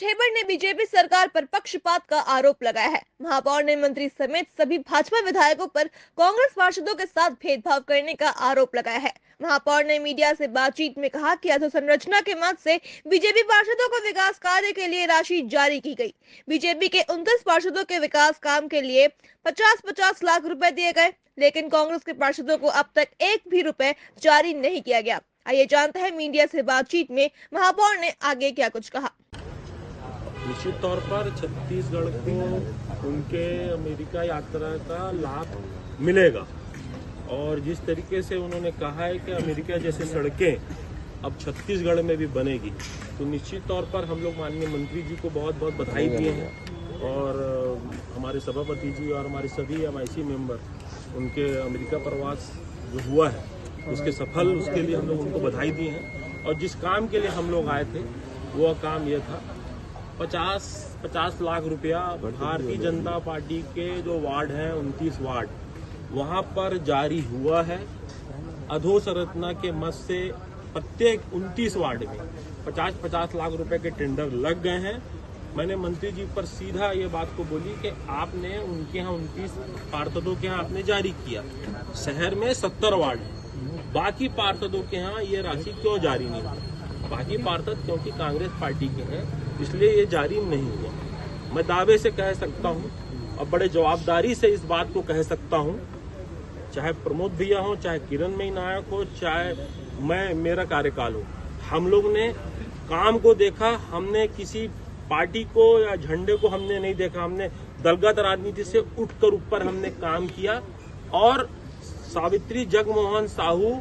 Constable ने BJP सरकार पर पक्षपात का आरोप लगाया है। महापौर ने मंत्री समेत सभी भाजपा विधायकों पर कांग्रेस पार्षदों के साथ भेदभाव करने का आरोप लगाया है। महापौर ने मीडिया से बातचीत में कहा कि अधोसंरचना के मद से बीजेपी पार्षदों को विकास कार्य के लिए राशि जारी की गई। बीजेपी के 29 पार्षदों के विकास काम के लिए 50-50 लाख रुपए दिए गए, लेकिन कांग्रेस के पार्षदों को अब तक एक भी रुपए जारी नहीं किया गया। आइए जानते हैं मीडिया से बातचीत में महापौर ने आगे क्या कुछ कहा। निश्चित तौर पर छत्तीसगढ़ को उनके अमेरिका यात्रा का लाभ मिलेगा और जिस तरीके से उन्होंने कहा है कि अमेरिका जैसे सड़कें अब छत्तीसगढ़ में भी बनेगी, तो निश्चित तौर पर हम लोग माननीय मंत्री जी को बहुत बहुत बधाई दिए हैं और हमारे सभापति जी और हमारे सभी MIC मेंबर उनके अमेरिका प्रवास जो हुआ है उसके लिए हम लोग उनको बधाई दी हैं। और जिस काम के लिए हम लोग आए थे वो काम ये था 50 लाख रुपया भारतीय जनता पार्टी के जो वार्ड हैं 29 वार्ड वहाँ पर जारी हुआ है। अधोसंरचना के मद से प्रत्येक 29 वार्ड में 50-50 लाख रुपए के टेंडर लग गए हैं। मैंने मंत्री जी पर सीधा ये बात को बोली कि आपने उनके यहाँ 29 पार्षदों के यहाँ आपने जारी किया, शहर में 70 वार्ड है, बाकी पार्षदों के यहाँ ये राशि क्यों जारी नहीं हुई? बाकी पार्षद क्योंकि कांग्रेस पार्टी के हैं इसलिए ये जारी नहीं हुआ। मैं दावे से कह सकता हूँ और बड़े जवाबदारी से इस बात को कह सकता हूँ, चाहे प्रमोद भैया हो, चाहे किरण मई नायक हो, चाहे मेरा कार्यकाल हो, हम लोग ने काम को देखा। हमने किसी पार्टी को या झंडे को हमने नहीं देखा, हमने दलगत राजनीति से उठकर ऊपर हमने काम किया। और सावित्री जगमोहन साहू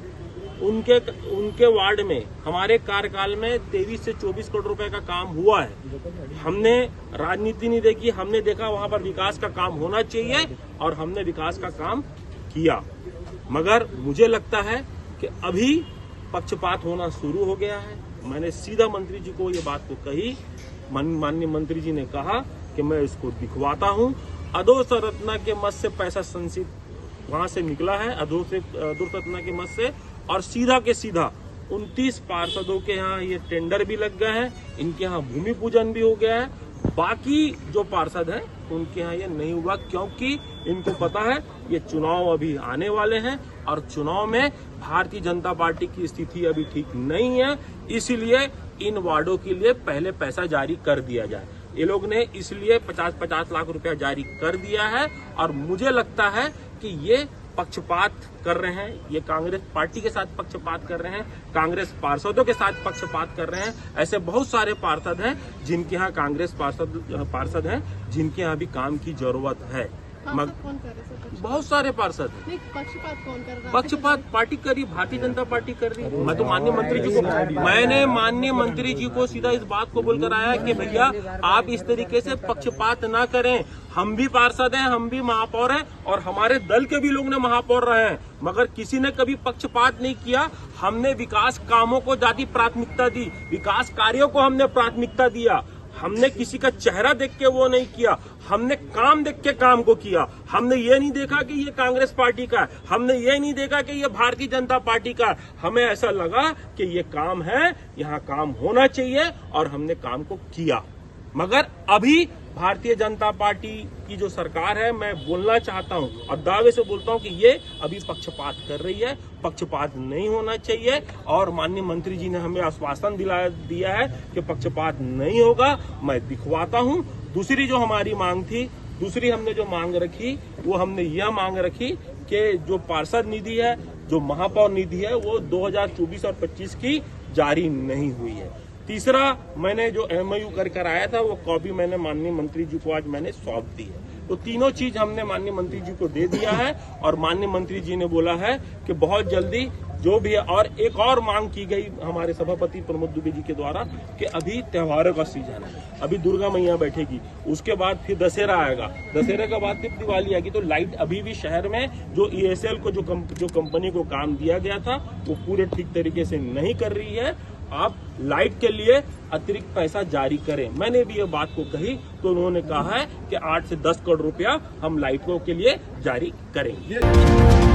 उनके वार्ड में हमारे कार्यकाल में 23 से 24 करोड़ रुपए का काम हुआ है। हमने राजनीति नहीं देखी, हमने देखा वहां पर विकास का काम होना चाहिए और हमने विकास का काम किया। मगर मुझे लगता है कि अभी पक्षपात होना शुरू हो गया है। मैंने सीधा मंत्री जी को ये बात को कही, माननीय मंत्री जी ने कहा कि मैं इसको दिखवाता हूँ। अधोसंरचना के मद से पैसा संचित वहां से निकला है, अधोसंरचना के मद से, और सीधा के सीधा 29 पार्षदों के यहाँ ये टेंडर भी लग गए हैं, इनके यहाँ भूमि पूजन भी हो गया है। बाकी जो पार्षद हैं उनके यहाँ ये नहीं हुआ क्योंकि इनको पता है ये चुनाव अभी आने वाले हैं और चुनाव में भारतीय जनता पार्टी की स्थिति अभी ठीक नहीं है, इसीलिए इन वार्डों के लिए पहले पैसा जारी कर दिया जाए। ये लोग ने इसलिए 50-50 लाख रुपया जारी कर दिया है और मुझे लगता है कि ये पक्षपात कर रहे हैं, ये कांग्रेस पार्टी के साथ पक्षपात कर रहे हैं, कांग्रेस पार्षदों के साथ पक्षपात कर रहे हैं। ऐसे बहुत सारे पार्षद हैं जिनके यहाँ कांग्रेस पार्षद हैं जिनके यहाँ भी काम की जरूरत है। बहुत सारे पार्षद हैं। पक्षपात कौन कर रहा है? पक्षपात पार्टी कर रही, भारतीय जनता पार्टी कर रही है। मैं तो माननीय मंत्री जी को सीधा इस बात को बोलकर आया कि भैया आप इस तरीके से पक्षपात ना करें। हम भी पार्षद हैं, हम भी महापौर हैं और हमारे दल के भी लोग ने महापौर रहे हैं, मगर किसी ने कभी पक्षपात नहीं किया। हमने विकास कामों को ज्यादा प्राथमिकता दी, विकास कार्यों को हमने प्राथमिकता दिया। हमने किसी का चेहरा देख के वो नहीं किया, हमने काम देख के काम को किया। हमने ये नहीं देखा कि ये कांग्रेस पार्टी का है, हमने ये नहीं देखा कि ये भारतीय जनता पार्टी का है। हमें ऐसा लगा कि ये काम है, यहाँ काम होना चाहिए और हमने काम को किया। मगर अभी भारतीय जनता पार्टी की जो सरकार है, मैं बोलना चाहता हूं और दावे से बोलता हूं कि ये अभी पक्षपात कर रही है, पक्षपात नहीं होना चाहिए। और माननीय मंत्री जी ने हमें आश्वासन दिया है कि पक्षपात नहीं होगा, मैं दिखवाता हूं। दूसरी जो हमारी मांग थी, दूसरी हमने जो मांग रखी वो हमने यह मांग रखी कि जो पार्षद निधि है, जो महापौर निधि है, वो 2024 और 25 की जारी नहीं हुई है। तीसरा, मैंने जो MOU कर आया था वो कॉपी मैंने माननीय मंत्री जी को आज मैंने सौंप दी है। तो तीनों चीज हमने माननीय मंत्री जी को दे दिया है और माननीय मंत्री जी ने बोला है कि बहुत जल्दी जो भी है। और एक और मांग की गई हमारे सभापति प्रमोद दुबे जी के द्वारा कि अभी त्योहारों का सीजन है, अभी दुर्गा मैया बैठेगी, उसके बाद फिर दशहरा आएगा, दशहरे के बाद फिर दिवाली आएगी, तो लाइट अभी भी शहर में जो ESL को जो कंपनी को काम दिया गया था वो पूरे ठीक तरीके से नहीं कर रही है। आप लाइट के लिए अतिरिक्त पैसा जारी करें। मैंने भी ये बात को कही तो उन्होंने कहा है कि 8 से 10 करोड़ रुपया हम लाइटों के लिए जारी करेंगे।